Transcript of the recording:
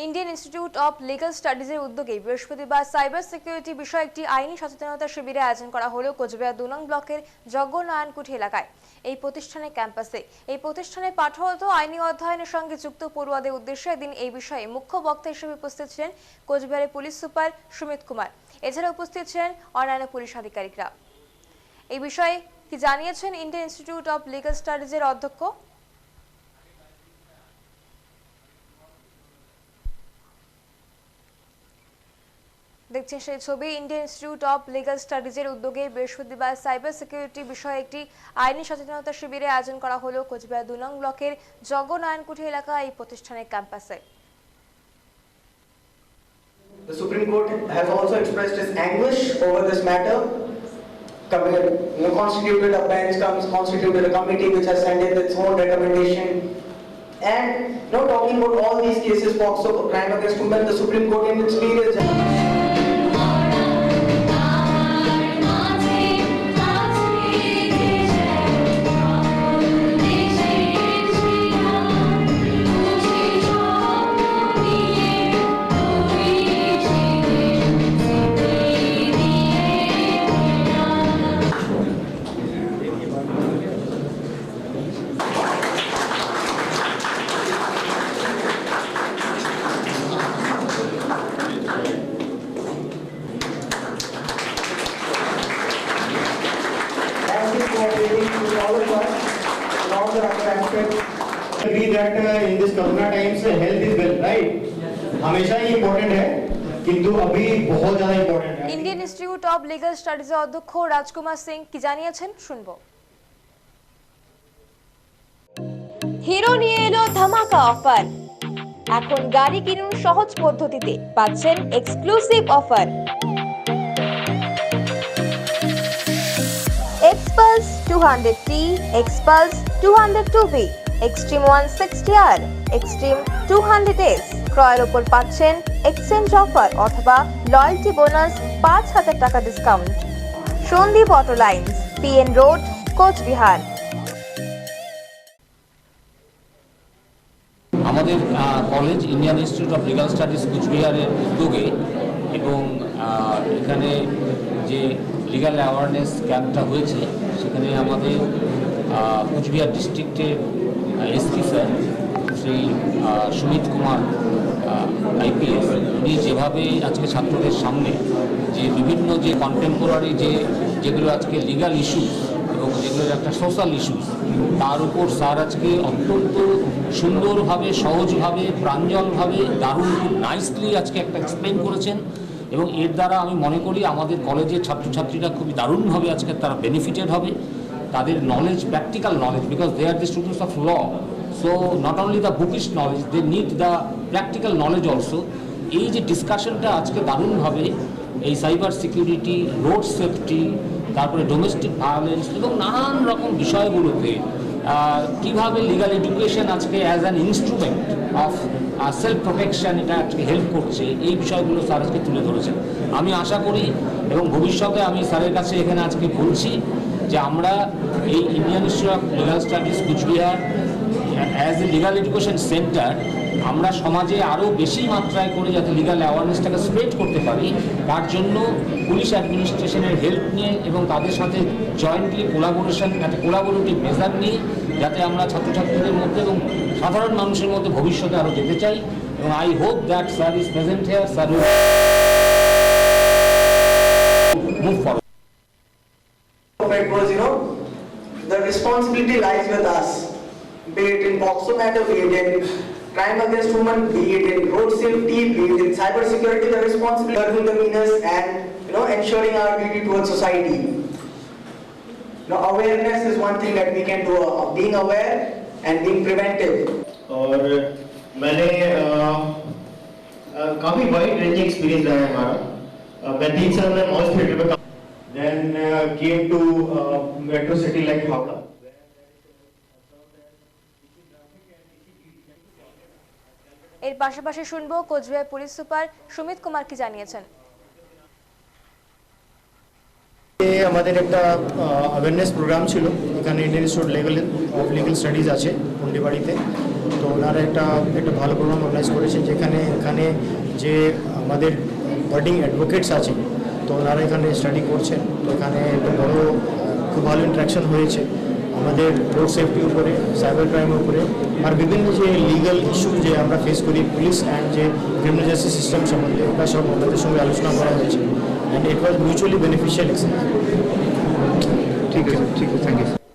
Indian institute of legal স্টাডিজের উদ্যোগে বৃহস্পতিবার cyber security বিষয়ে একটি আইনি সচেতনতা শিবিরের আয়োজন করা হলো কোচবিহার ২ নং ব্লকের যজ্ঞনারায়ণকুঠি এলাকায়। এই প্রতিষ্ঠানের ক্যাম্পাসে এই প্রতিষ্ঠানের পাঠরত আইনি অধ্যয়নের সঙ্গে যুক্ত পড়ুয়াদের উদ্দেশ্যে এদিন এই বিষয়ে মুখ্য বক্তা হিসেবে উপস্থিত ছিলেন কোচবিহারের পুলিশ সুপার সুমিত কুমার। এছাড়া উপস্থিত ছিলেন অন্যান্য পুলিশ আধিকারিকরা। এই বিষয়ে কি জানিয়েছেন ইন্ডিয়ান ইনস্টিটিউট অব লিগ্যাল স্টাডিজের অধ্যক্ষ? দেখছেন সেই ছবি। ইন্ডিয়ান ইনস্টিটিউট অব লিগ্যাল স্টাডিজের উদ্যোগে বৃহস্পতিবার সাইবার সিকিউরিটি বিষয়ে একটি আইনি সচেতনতা শিবিরের আয়োজন করা হলো কোচবিহার ২ নং ব্লকের যজ্ঞনারায়ণকুঠি এলাকায় এই প্রতিষ্ঠানের ক্যাম্পাসে। The Supreme Court has also expressed its anguish over this matter. Constituted a bench, constituted a committee which has sent in its own recommendation. And talking about all these cases, POCSO, crime against women, the Supreme Court in its various agree that in this corona times health is well, right? हमेशा ही important है किंतु अभी बहुत ज़्यादा important है। Indian institute of legal স্টাডিজের অধ্যক্ষ রাজকুমার সিং কি জানিয়েছেন শুনবো। হিরো নিয়ে এলো ধামাকা অফার। এখন গাড়ি কিনুন সহজ পদ্ধতিতে, পাচ্ছেন exclusive offer. Xpulse 200T, Xpulse 202B, Xtreme 160R, Xtreme 200S ক্রয়ের উপর পাচ্ছেন এক্সচেঞ্জ অফার অথবা লয়্যালটি বোনাস ৫,০০০ টাকা discount. Sandip auto lines, PN road, Cooch Behar. আমাদের college Indian Institute of Legal Studies কোচবিহারের উদ্যোগে এবং এখানে যে লিগ্যাল অ্যাওয়ারনেস ক্যাম্পটা হয়েছে সেখানে আমাদের কোচবিহার ডিস্ট্রিক্টের SP sir Shri Sumit Kumar IPS উনি যেভাবে আজকে ছাত্রদের সামনে যে বিভিন্ন যে কন্টেম্পোরারি যেগুলো আজকে লিগ্যাল ইস্যুস এবং যেগুলোর একটা সোশ্যাল ইস্যুস তার উপর স্যার আজকে অত্যন্ত সুন্দরভাবে, সহজভাবে, প্রাঞ্জলভাবে, দারুণ, খুব নাইসলি আজকে একটা এক্সপ্লেন করেছেন এবং এর দ্বারা আমি মনে করি আমাদের কলেজের ছাত্রছাত্রীরা খুবই দারুণভাবে আজকে তারা বেনিফিটেড হবে। তাদের knowledge, practical knowledge, because they are the students of law, so not only the bookish knowledge, they need the practical knowledge also. এই যে ডিসকাশনটা আজকে দারুণভাবে এই সাইবার সিকিউরিটি, রোড সেফটি, তারপরে ডোমেস্টিক ভায়োলেন্স এবং নানান রকম বিষয়গুলোতে কীভাবে লিগাল এডুকেশন আজকে as an instrument of self protection এটা আজকে হেল্প করছে, এই বিষয়গুলো স্যার আজকে তুলে ধরেছেন। আমি আশা করি এবং ভবিষ্যতে আমি স্যারের কাছে এখানে আজকে বলছি যে আমরা এই Indian Institute of Legal Studies Coochbehar as a legal education centre আমরা সমাজে আরও বেশি মাত্রায় করে যাতে লিগাল অ্যাওয়ারনেসটাকে স্প্রেড করতে পারি তার জন্য পুলিশ অ্যাডমিনিস্ট্রেশনের হেল্প নিয়ে এবং তাদের সাথে জয়েন্টলি কোলাবোরেশন, একটা কোলাবোরেটিভ মেজার নিয়ে যাতে আমরা ছাত্রছাত্রীদের মধ্যে এবং সাধারণ মানুষের মধ্যে ভবিষ্যতে আরও যেতে চাই। এবং I hope that sir is present here, sir will move forward. Because the responsibility lies with us, be it in POCSO matter, be it in crime against women, be it in road safety, be it in cyber security. The responsibility of the meanest and ensuring our duty towards society. Awareness is one thing that we can do, being aware and being preventive. और मैंने काफ़ी wide ranging experience रहा है हमारा। मैं 3 साल में mall theatre में then came to metro city like Howrah. এর পাশাপাশি শুনবো কোচবিহার পুলিশ সুপার সুমিত কুমার কি জানিয়েছেন। আমাদের একটা অ্যাওয়ারনেস প্রোগ্রাম ছিল এখানে Indian Institute of legal studies আছে কুন্ডিবাড়িতে। তো ওনারা একটা ভালো প্রোগ্রাম অর্গানাইজ করেছে, যেখানে এখানে যে আমাদের বার্ডিং অ্যাডভোকেটস আছে তো ওনারা এখানে স্টাডি করছেন। তো এখানে একটা বড় খুব ভালো ইন্টারাকশন হয়েছে আমাদের রোড সেফটি উপরে, সাইবার ক্রাইমের উপরে, আর বিভিন্ন যে লিগাল ইস্যু যে আমরা ফেস করি পুলিশ অ্যান্ড যে ক্রিমিনাল জাস্টিস সিস্টেম সম্বন্ধে, ওটা সব আমাদের সঙ্গে আলোচনা করা হয়েছে। And it was mutually beneficial. ठीक है, थैंक यू।